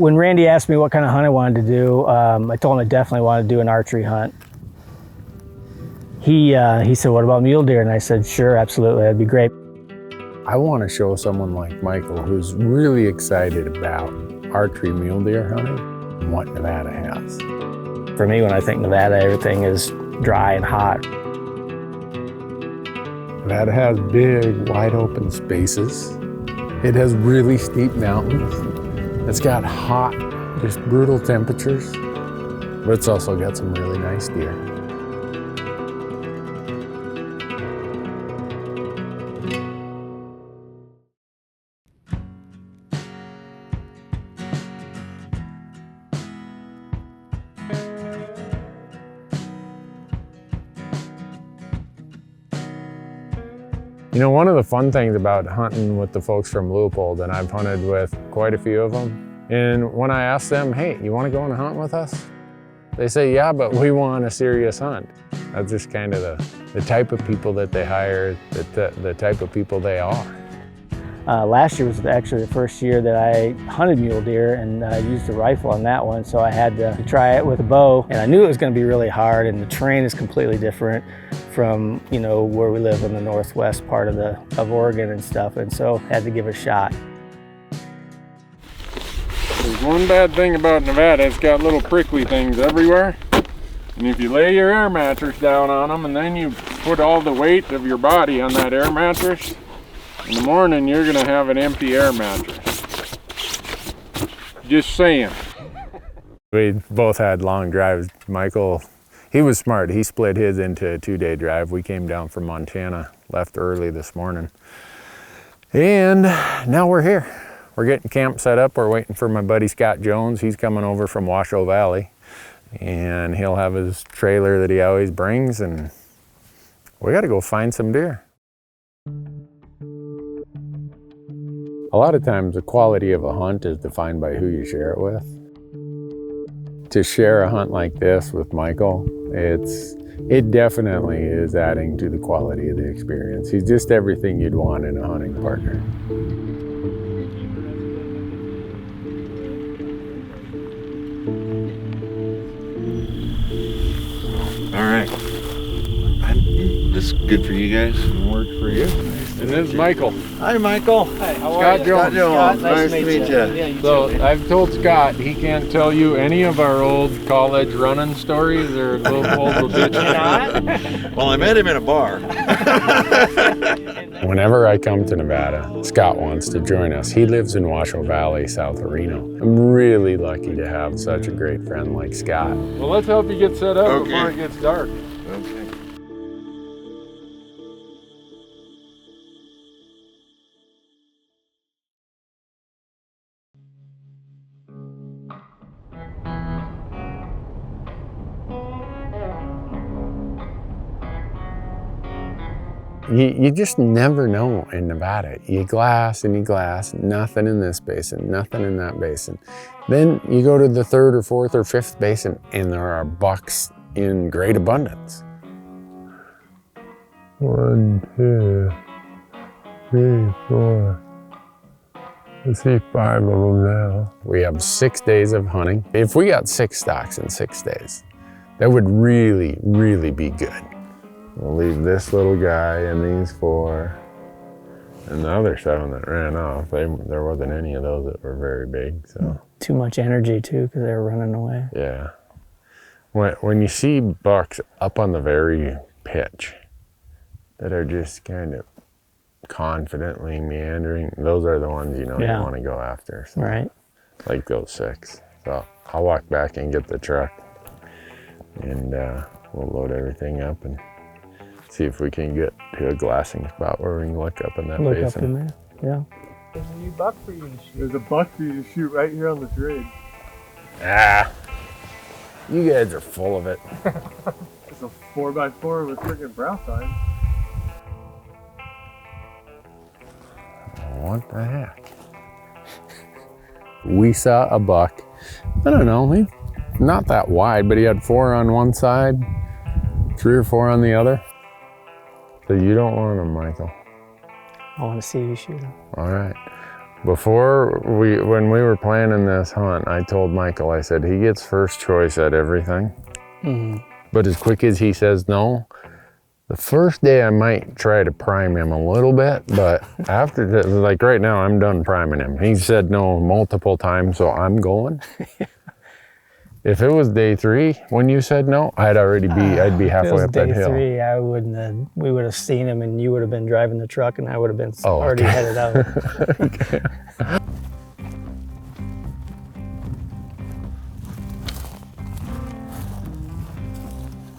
When Randy asked me what kind of hunt I wanted to do, I told him I definitely wanted to do an archery hunt. He said, what about mule deer? And I said, sure, absolutely, that'd be great. I want to show someone like Michael who's really excited about archery mule deer hunting and what Nevada has. For me, when I think Nevada, everything is dry and hot. Nevada has big, wide open spaces. It has really steep mountains. It's got hot, just brutal temperatures, but it's also got some really nice deer. You know, one of the fun things about hunting with the folks from Leopold, and I've hunted with quite a few of them, and when I ask them, hey, you want to go on a hunt with us? They say, yeah, but we want a serious hunt. That's just kind of the type of people that they hire, the type of people they are. Last year was actually the first year that I hunted mule deer and used a rifle on that one, so I had to try it with a bow. And I knew it was going to be really hard, and the terrain is completely different from, you know, where we live in the northwest part of Oregon and stuff, and so I had to give it a shot. There's one bad thing about Nevada, it's got little prickly things everywhere. And if you lay your air mattress down on them and then you put all the weight of your body on that air mattress, in the morning you're gonna have an empty air mattress. Just saying. We both had long drives. Michael, he was smart. He split his into a 2-day drive. We came down from Montana, left early this morning. And now we're here. We're getting camp set up. We're waiting for my buddy Scott Jones. He's coming over from Washoe Valley. And he'll have his trailer that he always brings, and we gotta go find some deer. A lot of times the quality of a hunt is defined by who you share it with. To share a hunt like this with Michael, it definitely is adding to the quality of the experience. He's just everything you'd want in a hunting partner. All right. This is good for you guys. It worked for you. And this is Michael. Hi, Michael. Hi, how Scott are you? Jones. Scott Jones. Nice to meet you. Yeah, you So too. I've told Scott he can't tell you any of our old college running stories or Leopold will ditch you. Well, I met him in a bar. Whenever I come to Nevada, Scott wants to join us. He lives in Washoe Valley, south of Reno. I'm really lucky to have such a great friend like Scott. Well, let's help you get set up Okay. before it gets dark. Okay. You just never know in Nevada. You glass and you glass, nothing in this basin, nothing in that basin. Then you go to the 3rd or 4th or 5th basin and there are bucks in great abundance. 1, 2, 3, 4. I see 5 of them now. We have 6 days of hunting. If we got 6 stalks in 6 days, that would really, really be good. We'll leave this little guy and these 4, and the other 7 that ran off. There wasn't any of those that were very big, so. Too much energy too, because they were running away. Yeah. When you see bucks up on the very pitch that are just kind of confidently meandering, those are the ones you know Yeah. you want to go after. So, Right. like those 6. So I'll walk back and get the truck, and we'll load everything up and see if we can get to a glassing spot where we can look up in that Look basin. up in there. Yeah. There's a new buck for you to shoot. There's a buck for you to shoot right here on this ridge. Ah, you guys are full of it. It's a 4x4 with freaking brow tine. What the heck? We saw a buck. I don't know, he's not that wide, but he had 4 on one side, 3 or 4 on the other. So you don't want him, Michael. I want to see you shoot him. All right. When we were planning this hunt, I told Michael, I said, he gets first choice at everything. But as quick as he says no, the first day I might try to prime him a little bit, but after that, like right now, I'm done priming him. He said no multiple times, so I'm going. If it was day 3 when you said no, I'd be halfway up that hill. Day 3, we would have seen him and you would have been driving the truck and I would have been already headed out. Okay.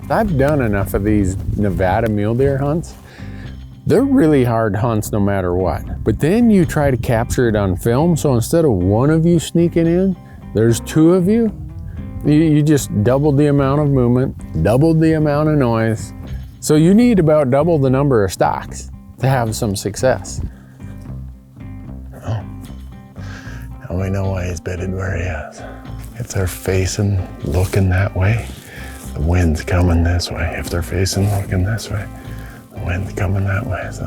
I've done enough of these Nevada mule deer hunts. They're really hard hunts no matter what. But then you try to capture it on film, so instead of one of you sneaking in, there's 2 of you. You just doubled the amount of movement, doubled the amount of noise. So you need about double the number of stalks to have some success. Oh, now we know why he's bedded where he is. If they're facing, looking that way, the wind's coming this way. If they're facing, looking this way, the wind's coming that way. So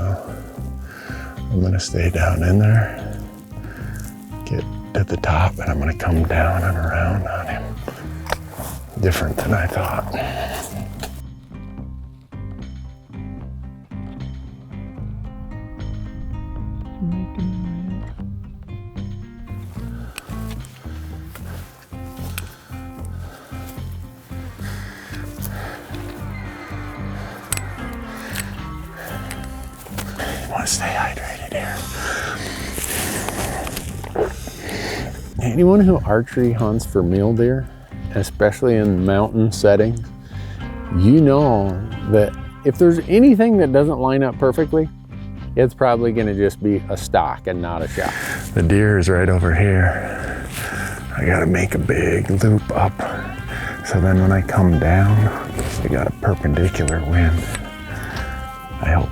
I'm gonna stay down in there, get to the top, and I'm gonna come down and around on him. Different than I thought. You want to stay hydrated here. Anyone who archery hunts for mule deer, especially in mountain settings, you know that if there's anything that doesn't line up perfectly, it's probably gonna just be a stalk and not a shot. The deer is right over here. I gotta make a big loop up. So then when I come down, I got a perpendicular wind. I hope.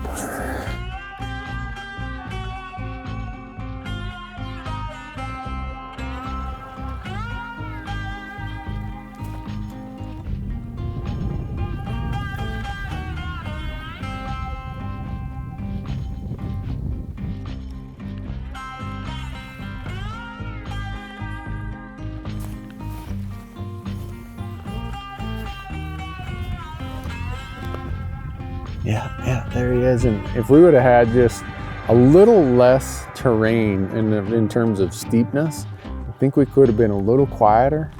Yeah, there he is. And if we would have had just a little less terrain in terms of steepness, I think we could have been a little quieter.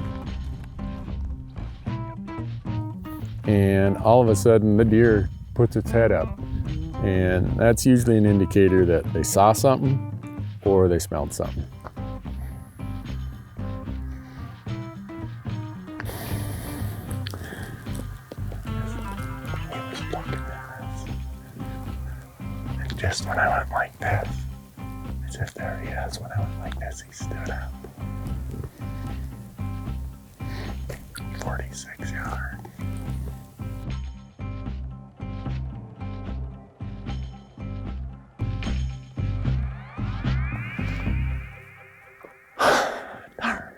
And all of a sudden the deer puts its head up. And that's usually an indicator that they saw something or they smelled something. Just when I went like this, it's just there he is. When I went like this, he stood up. 46 yards. Darn.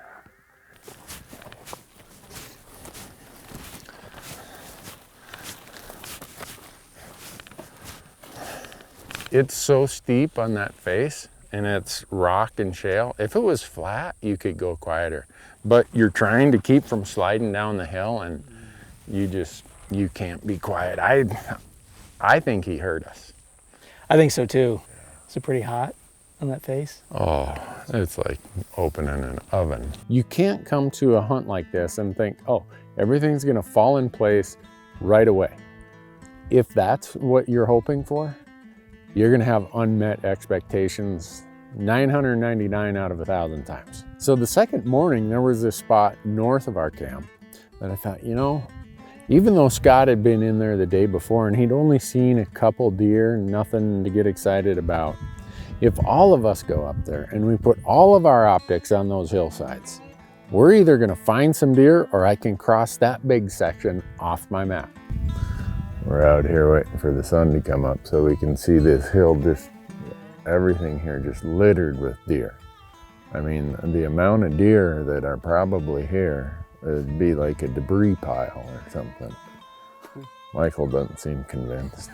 It's so steep on that face and it's rock and shale. If it was flat, you could go quieter, but you're trying to keep from sliding down the hill and you can't be quiet. I think he heard us. I think so too. Is it pretty hot on that face? Oh, it's like opening an oven. You can't come to a hunt like this and think, oh, everything's gonna fall in place right away. If that's what you're hoping for, you're gonna have unmet expectations 999 out of 1,000 times. So the second morning, there was this spot north of our camp that I thought, you know, even though Scott had been in there the day before and he'd only seen a couple deer, nothing to get excited about, if all of us go up there and we put all of our optics on those hillsides, we're either gonna find some deer or I can cross that big section off my map. We're out here waiting for the sun to come up so we can see this hill, just everything here just littered with deer. I mean, the amount of deer that are probably here would be like a debris pile or something. Michael doesn't seem convinced.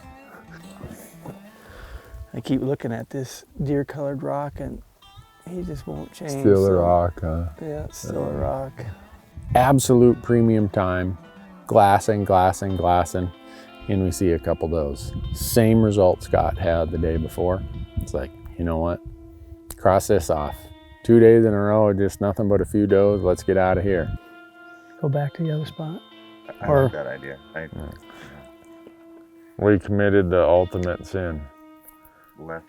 I keep looking at this deer-colored rock and He just won't change. Still a rock, huh? Yeah, it's still a rock. Absolute premium time, glassing, and we see a couple does. Same result Scott had the day before. It's like, you know what? Cross this off. 2 days in a row, just nothing but a few does. Let's get out of here. Go back to the other spot. I like that idea. We committed the ultimate sin. Left.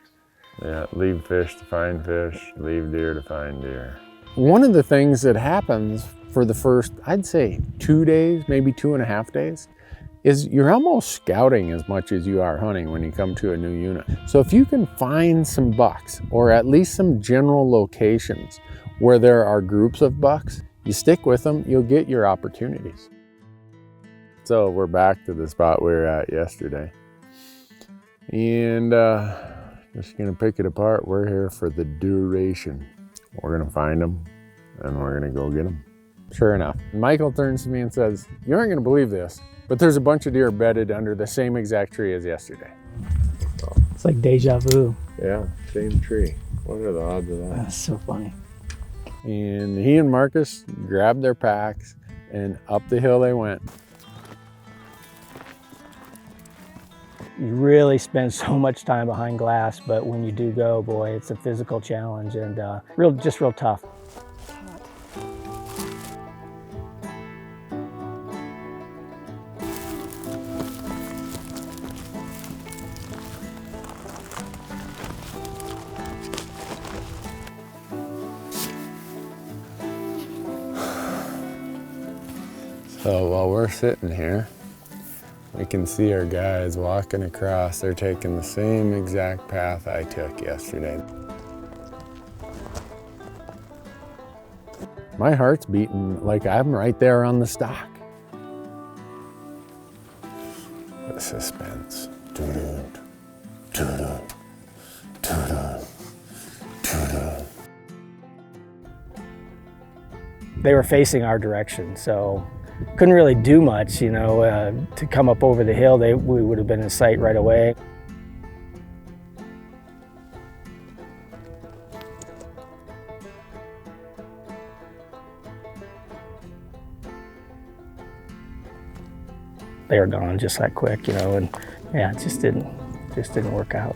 Yeah, leave fish to find fish, leave deer to find deer. One of the things that happens for the first, I'd say 2 days, maybe 2.5 days, is you're almost scouting as much as you are hunting when you come to a new unit. So if you can find some bucks, or at least some general locations where there are groups of bucks, you stick with them, you'll get your opportunities. So we're back to the spot we were at yesterday. And just gonna pick it apart. We're here for the duration. We're gonna find them and we're gonna go get them. Sure enough, Michael turns to me and says, "You aren't gonna believe this, but there's a bunch of deer bedded under the same exact tree as yesterday." It's like deja vu. Yeah, same tree. What are the odds of that? That's so funny. And he and Marcus grabbed their packs and up the hill they went. You really spend so much time behind glass, but when you do go, boy, it's a physical challenge and just real tough. So while we're sitting here, we can see our guys walking across. They're taking the same exact path I took yesterday. My heart's beating like I'm right there on the stalk. The suspense. Doo-doo, doo-doo, doo-doo, doo-doo. They were facing our direction, so couldn't really do much, you know, to come up over the hill. We would have been in sight right away. They were gone just that quick, you know, and yeah, it just didn't work out.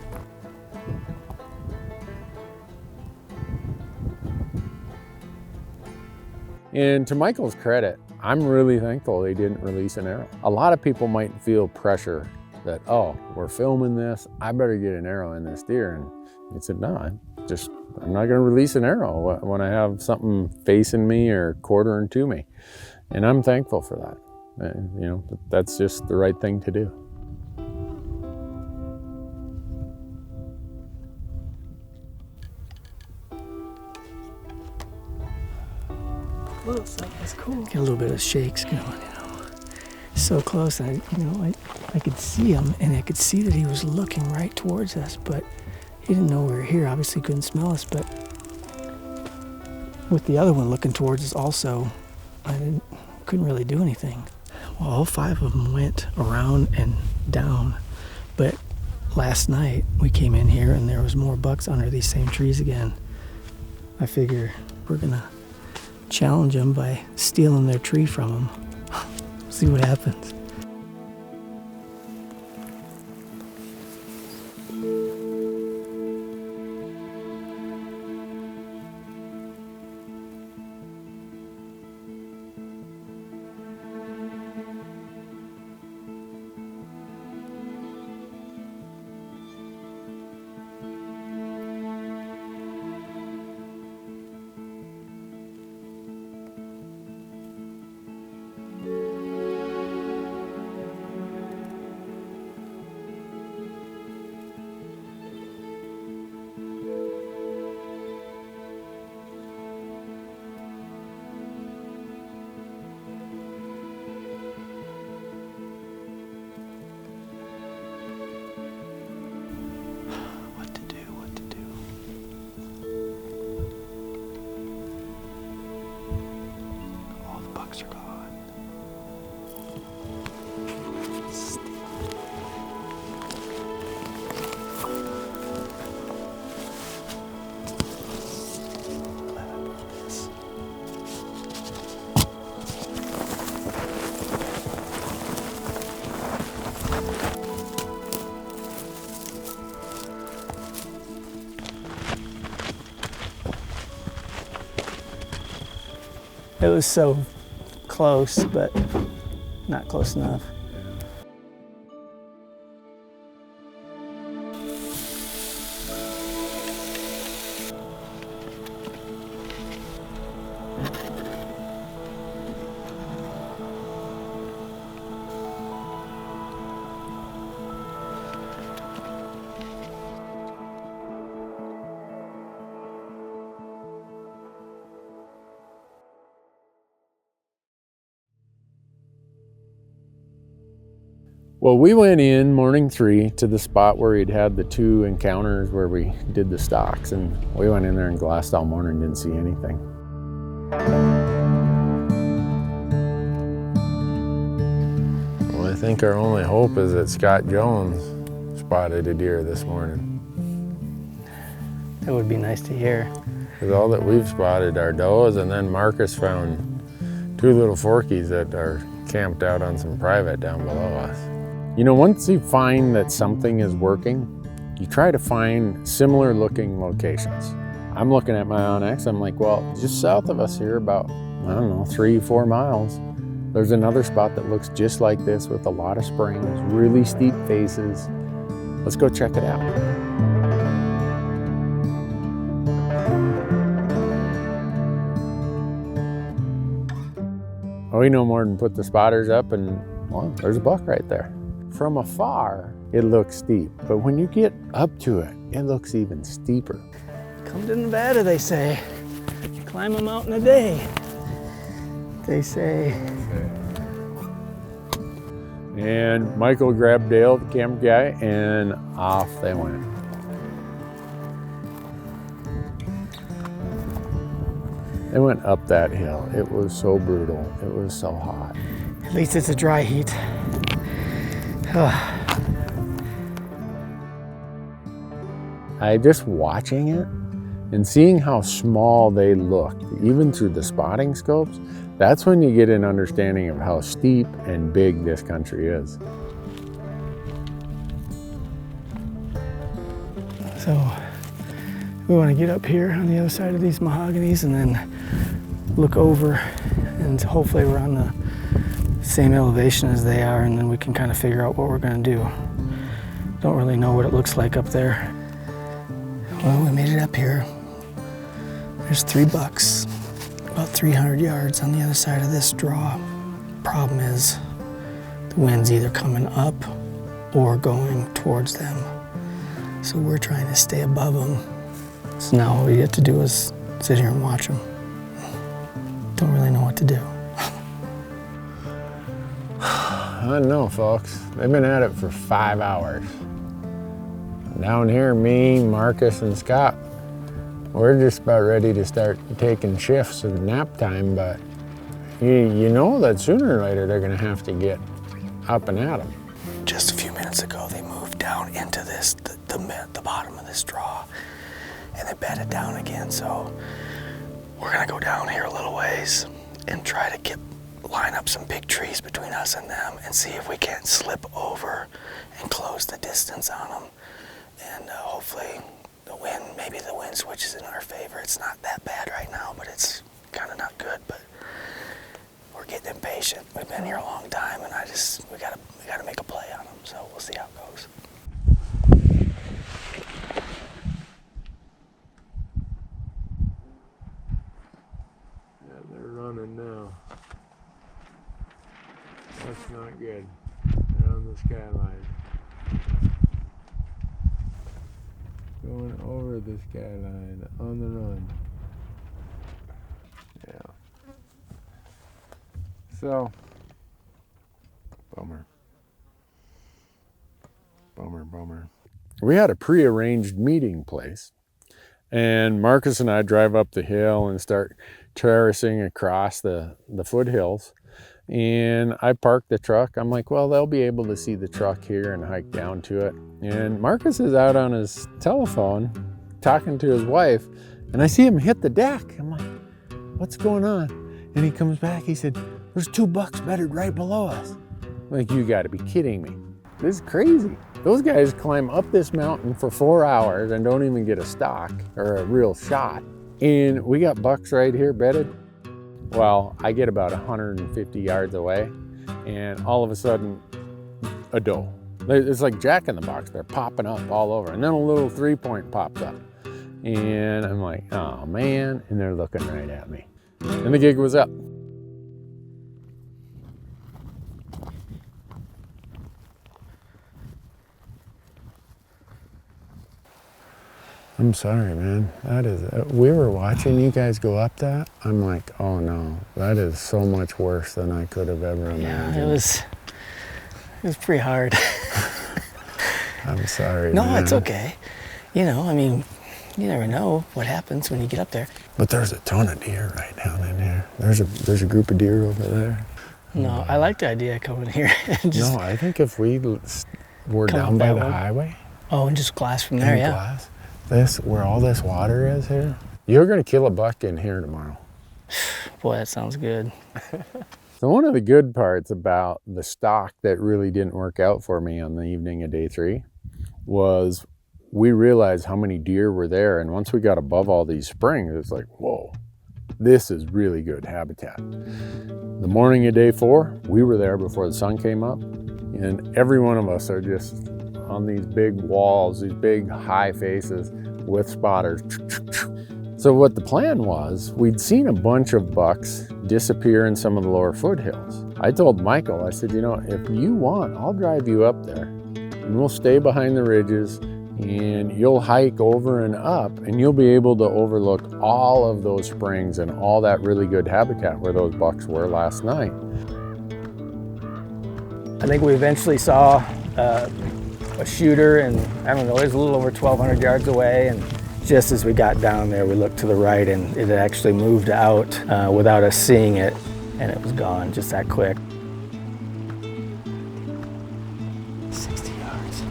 And to Michael's credit, I'm really thankful they didn't release an arrow. A lot of people might feel pressure that, oh, we're filming this, I better get an arrow in this deer. And he said, no, I'm not gonna release an arrow when I have something facing me or quartering to me. And I'm thankful for that. You know, that's just the right thing to do. Close, that's cool. Get a little bit of shakes going, you know. So close, I could see him, and I could see that he was looking right towards us, but he didn't know we were here. Obviously, couldn't smell us, but with the other one looking towards us also, couldn't really do anything. Well, all 5 of them went around and down, but last night we came in here and there was more bucks under these same trees again. I figure we're gonna challenge them by stealing their tree from them. See what happens. It was so close, but not close enough. Well, we went in morning 3 to the spot where he'd had the 2 encounters where we did the stalks, and we went in there and glassed all morning, didn't see anything. Well, I think our only hope is that Scott Jones spotted a deer this morning. That would be nice to hear. Because all that we've spotted are does, and then Marcus found 2 little forkies that are camped out on some private down below us. You know, once you find that something is working, you try to find similar looking locations. I'm looking at my Onyx, I'm like, well, just south of us here, about, I don't know, 3-4 miles, there's another spot that looks just like this with a lot of springs, really steep faces. Let's go check it out. Oh, we no more than put the spotters up and, well, there's a buck right there. From afar, it looks steep, but when you get up to it, it looks even steeper. Come to Nevada, they say. Climb a mountain a day, they say. And Michael grabbed Dale, the camera guy, and off they went. They went up that hill. It was so brutal. It was so hot. At least it's a dry heat. I just watching it and seeing how small they looked, even through the spotting scopes, that's when you get an understanding of how steep and big this country is. So we want to get up here on the other side of these mahoganies and then look over, and hopefully we're on the same elevation as they are, and then we can kind of figure out what we're going to do. Don't really know what it looks like up there. Well, we made it up here. There's 3 bucks, about 300 yards on the other side of this draw. Problem is, the wind's either coming up or going towards them. So we're trying to stay above them. So now all we get to do is sit here and watch them. Don't really know what to do. I don't know, folks. They've been at it for 5 hours. Down here, me, Marcus, and Scott, we're just about ready to start taking shifts of nap time, but you know that sooner or later they're gonna have to get up and at them. Just a few minutes ago, they moved down into this, the bottom of this draw, and they bedded down again. So we're gonna go down here a little ways and try to line up some big trees between us and them and see if we can't slip over and close the distance on them. And hopefully maybe the wind switches in our favor. It's not that bad right now, but it's kind of not good. But we're getting impatient. We've been here a long time, and we gotta make a play on them. So we'll see how it goes. Yeah, they're running now. That's not good. They're on the skyline. Going over the skyline, on the run. Yeah. So, bummer. Bummer. We had a pre-arranged meeting place, and Marcus and I drive up the hill and start terracing across the foothills. And I parked the truck. I'm like, well, they'll be able to see the truck here and hike down to it. And Marcus is out on his telephone talking to his wife, and I see him hit the deck. I'm like, what's going on? And he comes back, he said, there's 2 bucks bedded right below us. I'm like, you gotta be kidding me. This is crazy. Those guys climb up this mountain for 4 hours and don't even get a stalk or a real shot. And we got bucks right here bedded. Well, I get about 150 yards away, and all of a sudden, a doe. It's like Jack in the Box. They're popping up all over. And then a little 3-point pops up. And I'm like, oh man. And they're looking right at me. And the gig was up. I'm sorry, man. That is, we were watching you guys go up that. I'm like, oh no, that is so much worse than I could have ever imagined. Yeah, it was pretty hard. I'm sorry, No, man. it's okay. You know, I mean, you never know what happens when you get up there. But there's a ton of deer right down in there. There's a group of deer over there. No, I like the idea of coming here and just... No, I think if we were Come down up by that the way? highway, Oh, and just glass from there, in yeah. glass, this, where all this water is here, you're gonna kill a buck in here tomorrow. Boy, that sounds good. So one of the good parts about the stalk that really didn't work out for me on the evening of day 3 was we realized how many deer were there. And once we got above all these springs, it's like, whoa, this is really good habitat. The morning of day 4, we were there before the sun came up, and every one of us are just on these big walls, these big high faces with spotters. So what the plan was, we'd seen a bunch of bucks disappear in some of the lower foothills. I told Michael, I said, you know, if you want, I'll drive you up there and we'll stay behind the ridges and you'll hike over and up and you'll be able to overlook all of those springs and all that really good habitat where those bucks were last night. I think we eventually saw a shooter, and I don't know, it was a little over 1,200 yards away, and just as we got down there, we looked to the right and it had actually moved out without us seeing it, and it was gone just that quick. 60 yards.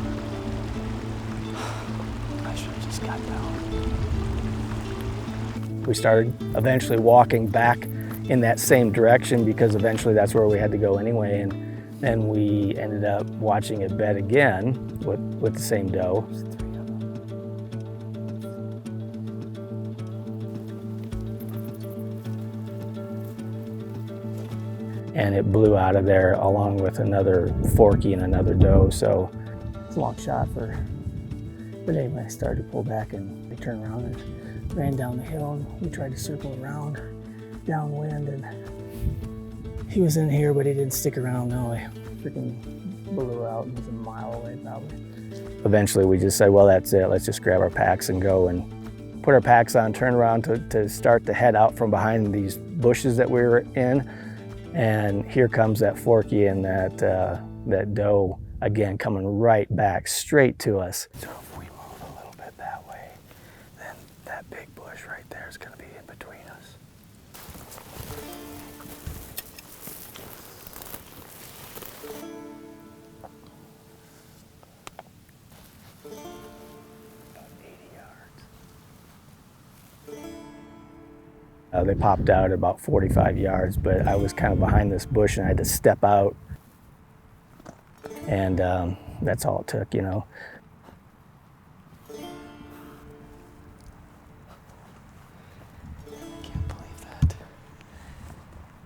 I should have just got down. We started eventually walking back in that same direction because eventually that's where we had to go anyway, and then we ended up watching it bed again with the same doe. And it blew out of there along with another forky and another doe. So it's a long shot but anyway, I started to pull back and they turned around and ran down the hill, and we tried to circle around downwind, and he was in here, but he didn't stick around. No, he freaking blew out and was a mile away probably. Eventually we just said, well, that's it. Let's just grab our packs and go, and put our packs on, turn around to start to head out from behind these bushes that we were in. And here comes that forky and that doe again coming right back straight to us. So if we move a little bit that way, then that big bush right there is going to be in between us. About 80 yards. They popped out at about 45 yards, but I was kind of behind this bush and I had to step out. And that's all it took, you know. Can't believe that.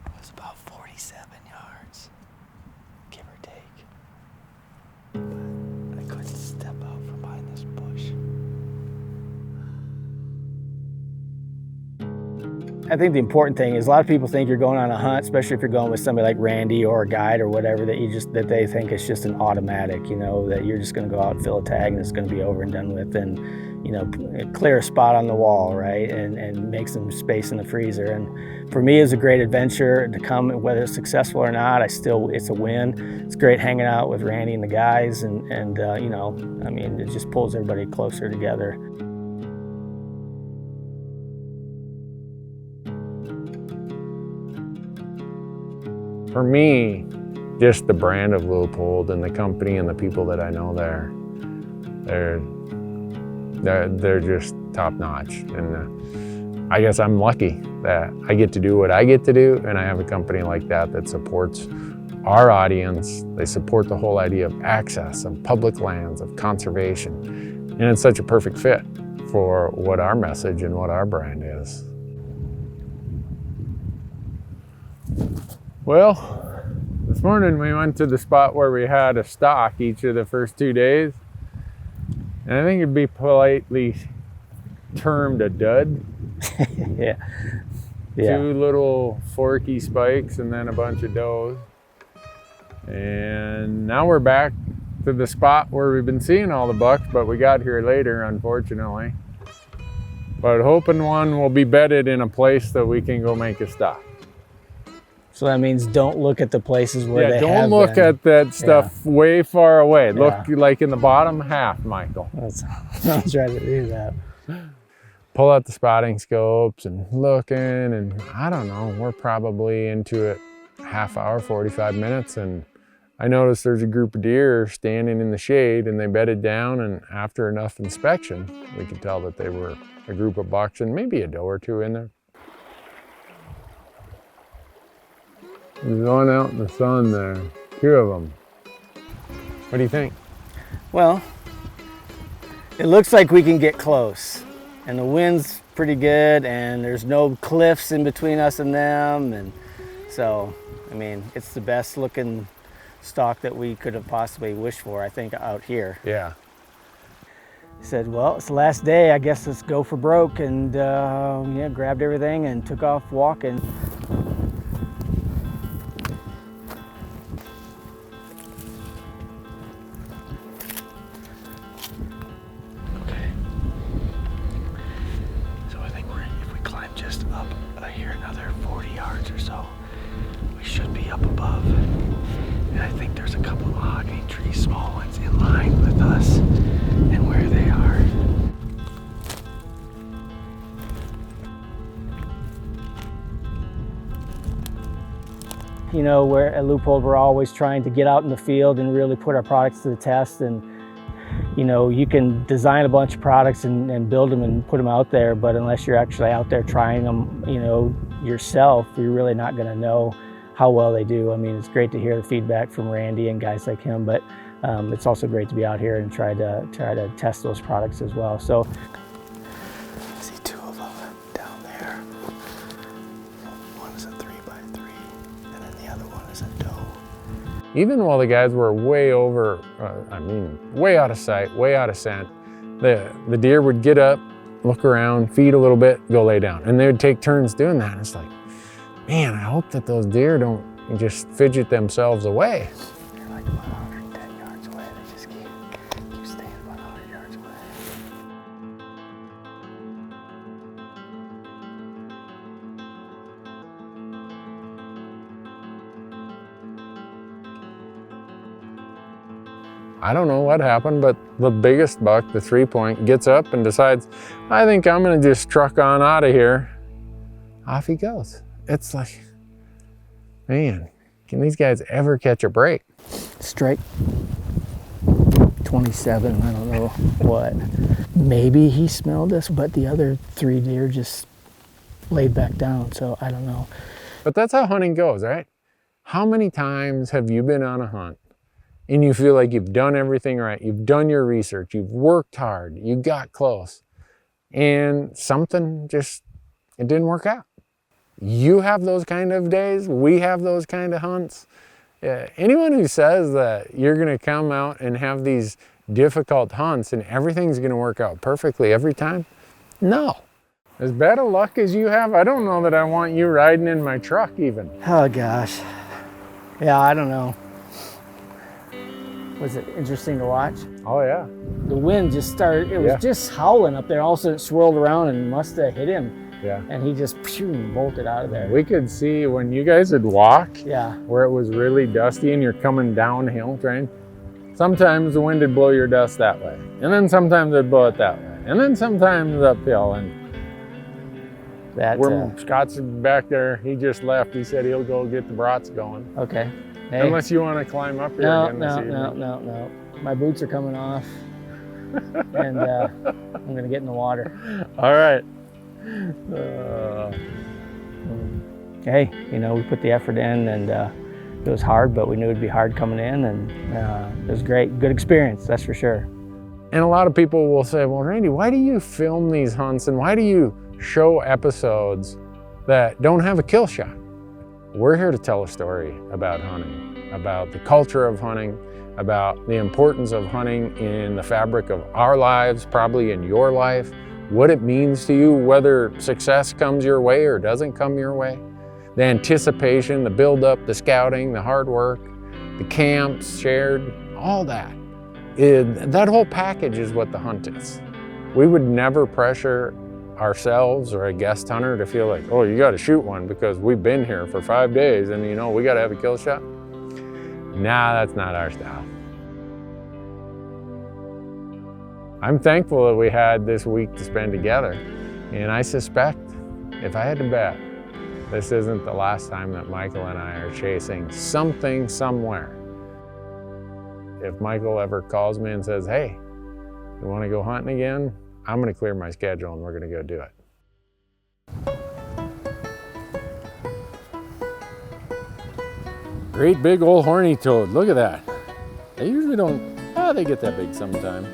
It was about 47 yards, give or take. But I couldn't step out from behind this bush. I think the important thing is a lot of people think you're going on a hunt, especially if you're going with somebody like Randy or a guide or whatever, that they think it's just an automatic, you know, that you're just going to go out and fill a tag and it's going to be over and done with, and, you know, clear a spot on the wall, right, and make some space in the freezer. And for me, it's a great adventure to come, whether it's successful or not. It's a win. It's great hanging out with Randy and the guys, and you know, I mean, it just pulls everybody closer together. For me, just the brand of Leupold and the company and the people that I know there, they're just top notch. And I guess I'm lucky that I get to do what I get to do, and I have a company like that supports our audience. They support the whole idea of access, of public lands, of conservation. And it's such a perfect fit for what our message and what our brand is. Well, this morning we went to the spot where we had a stalk each of the first 2 days. And I think it'd be politely termed a dud. Yeah. 2 little forky spikes and then a bunch of does. And now we're back to the spot where we've been seeing all the bucks, but we got here later, unfortunately. But hoping one will be bedded in a place that we can go make a stop. So that means don't look at the places where they have don't look been. at that stuff way far away. Yeah. Look like in the bottom half, Michael. I'll try to do that. Pull out the spotting scopes and looking, and I don't know, we're probably into it half hour, 45 minutes, and I noticed there's a group of deer standing in the shade, and they bedded down, and after enough inspection, we could tell that they were a group of bucks and maybe a doe or 2 in there. There's one out in the sun there, 2 of them. What do you think? Well, it looks like we can get close, and the wind's pretty good, and there's no cliffs in between us and them, and so, I mean, it's the best looking stalk that we could have possibly wished for, I think, out here. Yeah. He said, well, it's the last day, I guess let's go for broke, and yeah, grabbed everything and took off walking. Here another 40 yards or so, we should be up above, and I think there's a couple of mahogany trees, small ones, in line with us and where they are. You know, we're at Loophole, we're always trying to get out in the field and really put our products to the test. And you know, you can design a bunch of products and build them and put them out there, but unless you're actually out there trying them, you know, yourself, you're really not going to know how well they do. I mean, it's great to hear the feedback from Randy and guys like him, but it's also great to be out here and try to test those products as well. So, I see 2 of them down there. One is a 3x3, and then the other one is a doe. Even while the guys were way over, way out of sight, way out of scent, the deer would get up, look around, feed a little bit, go lay down. And they would take turns doing that. And it's like, man, I hope that those deer don't just fidget themselves away. They're like about 110 yards away. They just keep staying about 100 yards away. I don't know what happened, but the biggest buck, the 3-point, gets up and decides, I think I'm gonna just truck on out of here. Off he goes. It's like, man, can these guys ever catch a break? strike 27, I don't know what. Maybe he smelled us, but the other 3 deer just laid back down, so I don't know. But that's how hunting goes, right? How many times have you been on a hunt and you feel like you've done everything right, you've done your research, you've worked hard, you got close, and something just, it didn't work out? You have those kind of days, we have those kind of hunts. Anyone who says that you're gonna come out and have these difficult hunts and everything's gonna work out perfectly every time, no. As bad a luck as you have, I don't know that I want you riding in my truck even. Oh gosh. Yeah, I don't know. Was it interesting to watch? Oh yeah. The wind just started, it was just howling up there. All of a sudden it swirled around and must have hit him. Yeah. And he just bolted out of there. We could see when you guys would walk, Yeah. where it was really dusty and you're coming downhill train, sometimes the wind would blow your dust that way. And then sometimes it'd blow it that way. And then sometimes uphill. And Scott's back there, he just left. He said he'll go get the brats going. Okay. Hey. Unless you want to climb up here again this evening. No. My boots are coming off. And I'm gonna get in the water. All right. Hey, you know, we put the effort in, and it was hard, but we knew it'd be hard coming in, and it was great. Good experience, that's for sure. And a lot of people will say, well, Randy, why do you film these hunts and why do you show episodes that don't have a kill shot? We're here to tell a story about hunting, about the culture of hunting, about the importance of hunting in the fabric of our lives, probably in your life, what it means to you, whether success comes your way or doesn't come your way, the anticipation, the build-up, the scouting, the hard work, the camps shared, all that. That whole package is what the hunt is. We would never pressure ourselves or a guest hunter to feel like, oh, you got to shoot one because we've been here for 5 days and you know we got to have a kill shot. Nah, that's not our style. I'm thankful that we had this week to spend together, and I suspect, if I had to bet, this isn't the last time that Michael and I are chasing something somewhere. If Michael ever calls me and says, hey, you want to go hunting again? I'm going to clear my schedule and we're going to go do it. Great big old horny toad, look at that. They usually don't, they get that big sometime.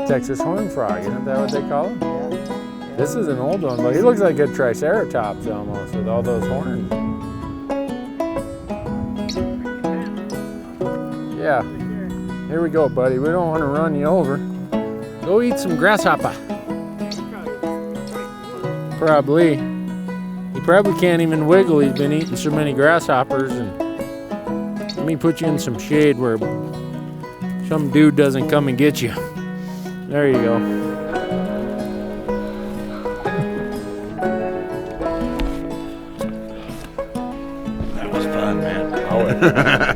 Texas horn frog, isn't that what they call him? Yeah. This is an old one, but he looks like a triceratops almost with all those horns. Yeah, here we go, buddy. We don't want to run you over. Go eat some grasshopper. Probably. He probably can't even wiggle. He's been eating so many grasshoppers. And let me put you in some shade where some dude doesn't come and get you. There you go. That was fun, man. Oh,